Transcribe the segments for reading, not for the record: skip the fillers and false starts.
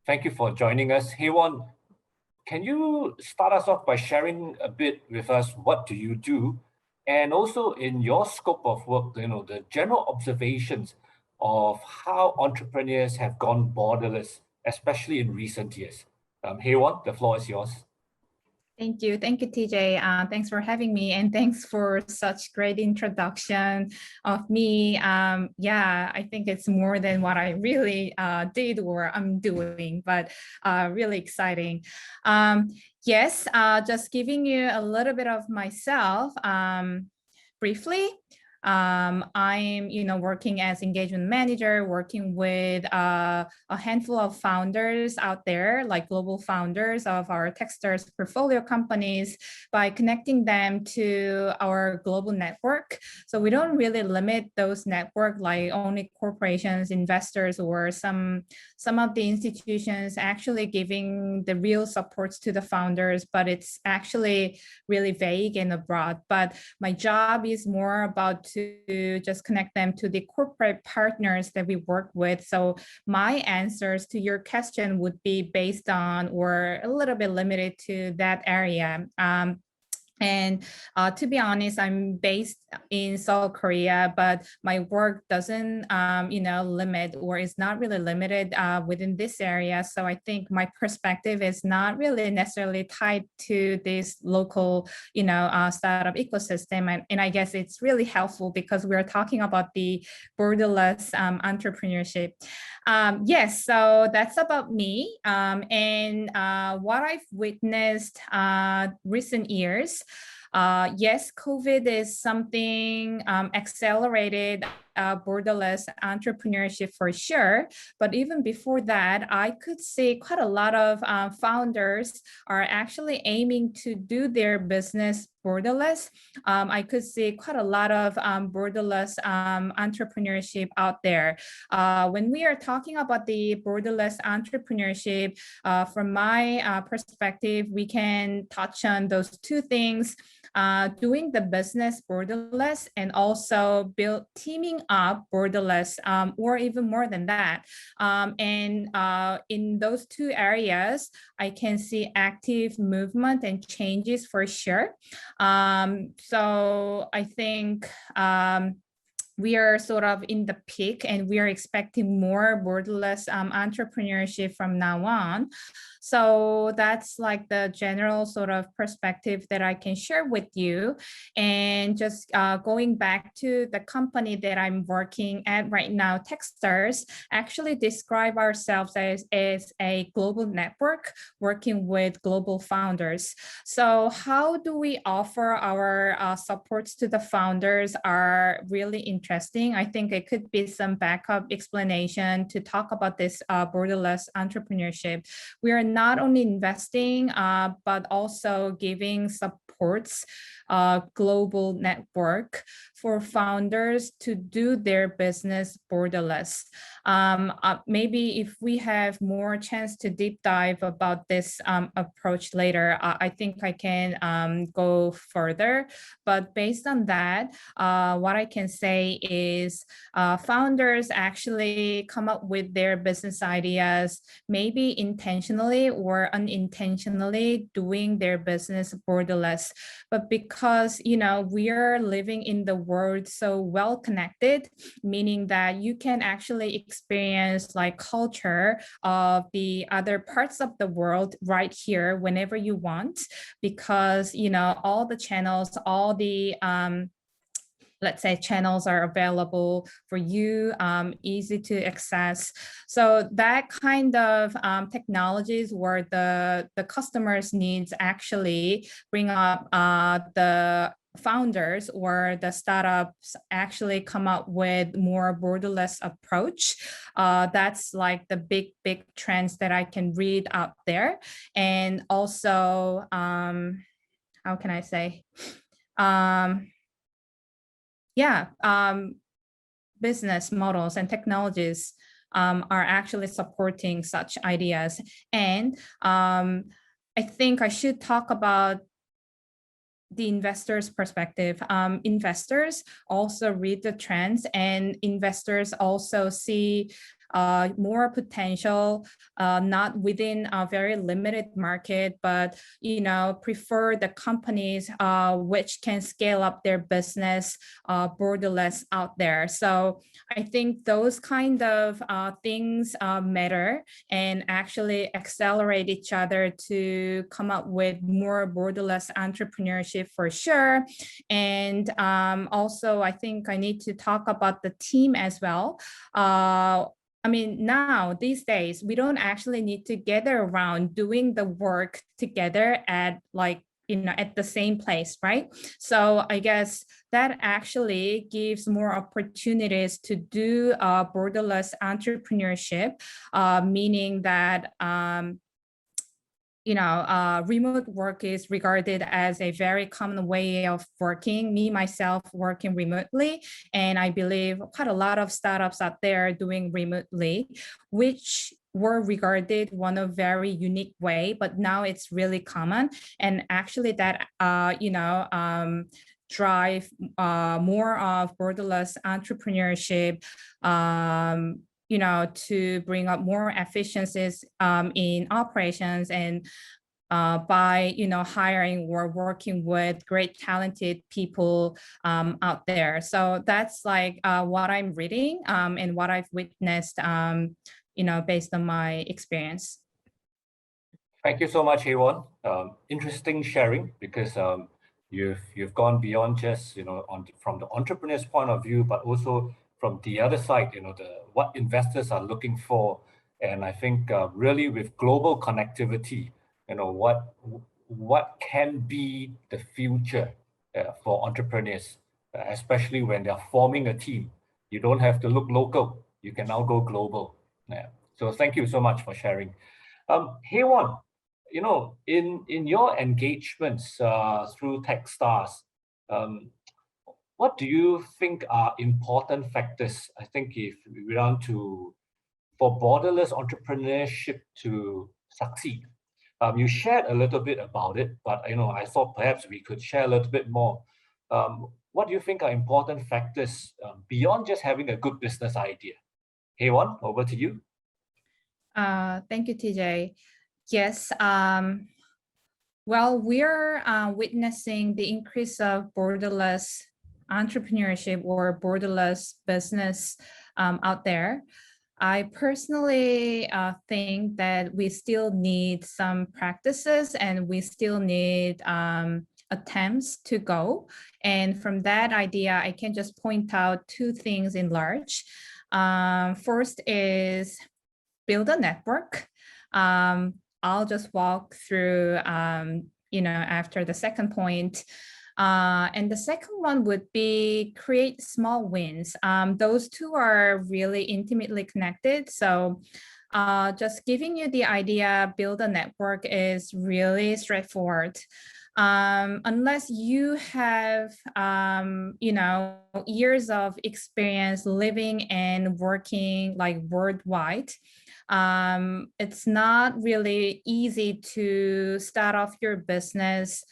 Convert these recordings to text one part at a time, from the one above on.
Thank you for joining us. Haewon, can you start us off by sharing a bit with us? What do you do? And also in your scope of work, the general observations of how entrepreneurs have gone borderless, especially in recent years. Haewon, the floor is yours. Thank you, TJ. Thanks for having me, and thanks for such great introduction of me. Yeah, I think it's more than what I really did or I'm doing, but really exciting. Yes, just giving you a little bit of myself briefly. I'm, working as engagement manager, working with a handful of founders out there, like global founders of our Techstars portfolio companies, by connecting them to our global network. So we don't really limit those network like only corporations, investors, or some of the institutions actually giving the real supports to the founders, but it's actually really vague and broad. But my job is more about to just connect them to the corporate partners that we work with. So my answers to your question would be based on or a little bit limited to that area. And to be honest, I'm based in South Korea, but my work doesn't, limit or is not really limited within this area. So I think my perspective is not really necessarily tied to this local, startup ecosystem. And I guess it's really helpful because we're talking about the borderless entrepreneurship. Yes, so that's about me. And what I've witnessed recent years. Yes, COVID is something accelerated borderless entrepreneurship for sure. But even before that, I could see quite a lot of founders are actually aiming to do their business borderless. I could see quite a lot of borderless entrepreneurship out there. When we are talking about the borderless entrepreneurship, from my perspective, we can touch on those two things. Doing the business borderless and also teaming up borderless, or even more than that. And in those two areas, I can see active movement and changes for sure. So I think we are sort of in the peak and we are expecting more borderless entrepreneurship from now on. So that's like the general sort of perspective that I can share with you. And just going back to the company that I'm working at right now, Techstars, actually describe ourselves as a global network working with global founders. So how do we offer our supports to the founders are really interesting. I think it could be some backup explanation to talk about this borderless entrepreneurship. We are not only investing, but also giving supports, global network for founders to do their business borderless. Maybe if we have more chance to deep dive about this approach later, I think I can go further. But based on that, what I can say is founders actually come up with their business ideas, maybe intentionally or unintentionally doing their business borderless. But because, we are living in the world so well connected, meaning that you can actually experience like culture of the other parts of the world right here whenever you want, because, all the channels, all the let's say channels are available for you, easy to access. So that kind of technologies where the customer's needs actually bring up the founders or the startups actually come up with more borderless approach. That's like the big trends that I can read out there. And also, how can I say? Business models and technologies are actually supporting such ideas. And I think I should talk about the investors' perspective. Investors also read the trends, and investors also see more potential, not within a very limited market, but prefer the companies which can scale up their business borderless out there. So I think those kind of things matter and actually accelerate each other to come up with more borderless entrepreneurship for sure. And also, I think I need to talk about the team as well. I mean, now these days, we don't actually need to gather around doing the work together at at the same place, right? So I guess that actually gives more opportunities to do borderless entrepreneurship, meaning that remote work is regarded as a very common way of working. Me, myself, working remotely. And I believe quite a lot of startups out there doing remotely, which were regarded one of very unique way, but now it's really common. And actually that, drive more of borderless entrepreneurship, to bring up more efficiencies in operations and by hiring or working with great talented people out there. So that's like what I'm reading and what I've witnessed, based on my experience. Thank you so much, Haewon. Interesting sharing, because you've gone beyond just from the entrepreneur's point of view, but also from the other side, what investors are looking for. And I think really with global connectivity, what can be the future for entrepreneurs, especially when they're forming a team. You don't have to look local; you can now go global. Yeah. So thank you so much for sharing. Haewon, in your engagements through Techstars, what do you think are important factors? I think if we want for borderless entrepreneurship to succeed, you shared a little bit about it, but I thought perhaps we could share a little bit more. What do you think are important factors beyond just having a good business idea? Haewon, over to you. Thank you, TJ. Yes. Well, we're witnessing the increase of borderless entrepreneurship or borderless business out there. I personally think that we still need some practices and we still need attempts to go. And from that idea, I can just point out two things in large. First is build a network. I'll just walk through, after the second point. And the second one would be create small wins. Those two are really intimately connected. So just giving you the idea, build a network is really straightforward. Unless you have, years of experience living and working like worldwide, it's not really easy to start off your business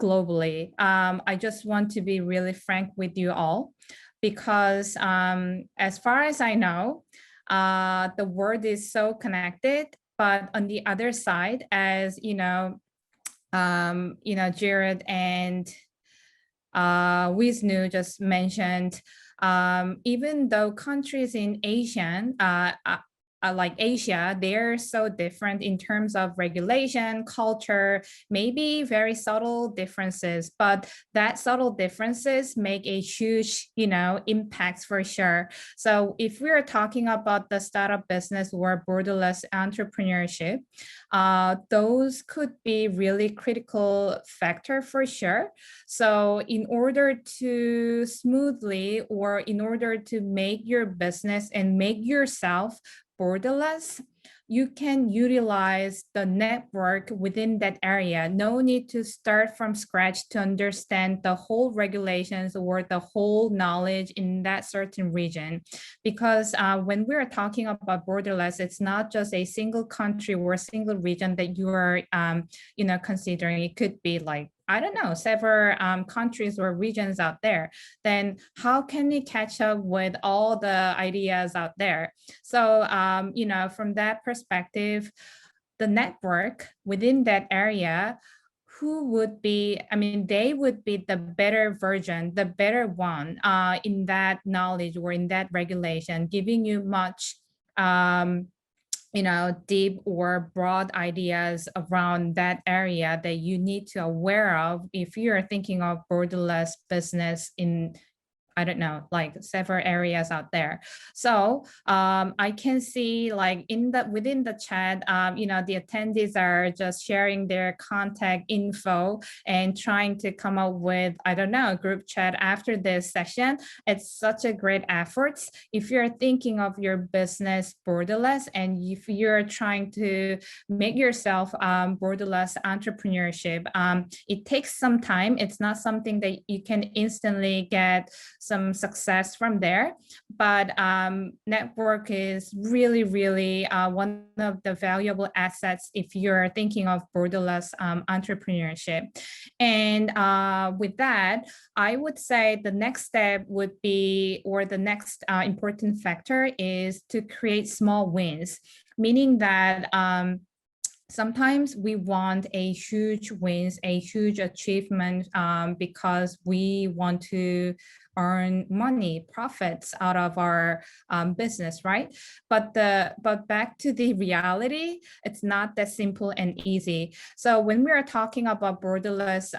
globally. I just want to be really frank with you all, because as far as I know, the world is so connected, but on the other side, as Jared and Wisnu just mentioned, even though countries in Asia, they're so different in terms of regulation, culture, maybe very subtle differences, but that subtle differences make a huge, impacts for sure. So if we're talking about the startup business or borderless entrepreneurship, those could be really critical factor for sure. So in order to smoothly, or in order to make your business and make yourself borderless, you can utilize the network within that area. No need to start from scratch to understand the whole regulations or the whole knowledge in that certain region. Because when we're talking about borderless, it's not just a single country or a single region that you are, considering. It could be like I don't know, several countries or regions out there, then how can we catch up with all the ideas out there? So, you know, from that perspective, the network within that area, who would be, I mean, they would be the better version, the better one in that knowledge or in that regulation, giving you much you know, deep or broad ideas around that area that you need to aware of if you're thinking of borderless business in, I don't know, like several areas out there. So I can see like within the chat, you know, the attendees are just sharing their contact info and trying to come up with, I don't know, a group chat after this session. It's such a great effort. If you're thinking of your business borderless and if you're trying to make yourself borderless entrepreneurship, it takes some time. It's not something that you can instantly get some success from there, but network is really, really one of the valuable assets if you're thinking of borderless entrepreneurship. And with that, I would say the next step would be, or the next important factor is to create small wins, meaning that sometimes we want a huge wins, a huge achievement because we want to earn money, profits out of our business, right? But back to the reality, it's not that simple and easy. So when we are talking about borderless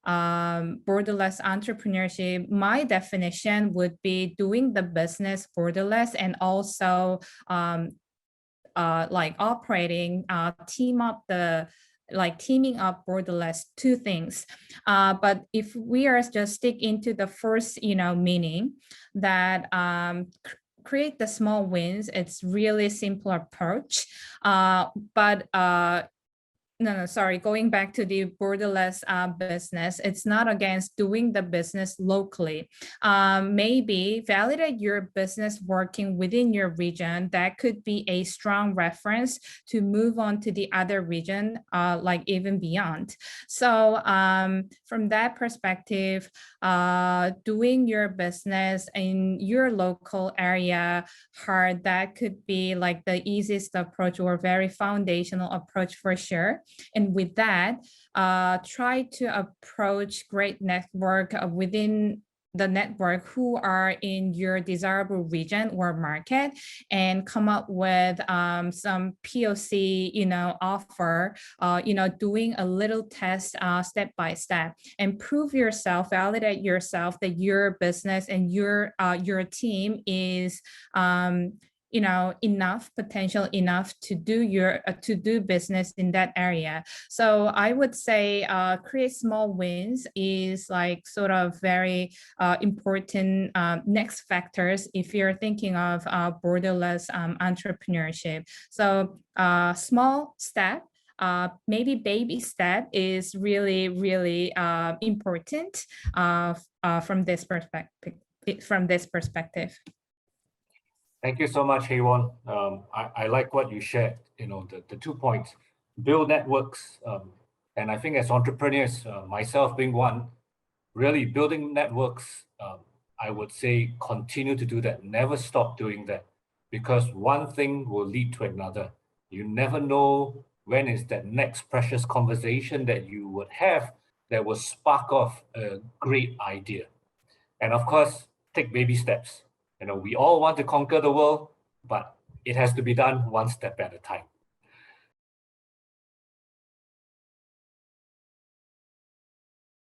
entrepreneurship, my definition would be doing the business borderless and also like operating, teaming up borderless, two things. But if we are just stick into the first, you know, meaning that create the small wins, it's really simple approach. Sorry, going back to the borderless business, it's not against doing the business locally. Maybe validate your business working within your region. That could be a strong reference to move on to the other region, like even beyond. So from that perspective, doing your business in your local area hard, that could be like the easiest approach or very foundational approach for sure. And with that, try to approach great network within the network who are in your desirable region or market and come up with some POC, you know, offer, you know, doing a little test step by step and prove yourself, validate yourself that your business and your team is you know, enough potential enough to do business in that area. So I would say create small wins is like sort of very important next factors if you're thinking of borderless entrepreneurship. So small step, maybe baby step is really, really important from this perspective. Thank you so much, Haewon. I like what you shared, you know, the 2 points, build networks. And I think as entrepreneurs, myself being one, really building networks, I would say continue to do that, never stop doing that, because one thing will lead to another. You never know when is that next precious conversation that you would have that will spark off a great idea. And of course, take baby steps. You know, we all want to conquer the world, but it has to be done one step at a time.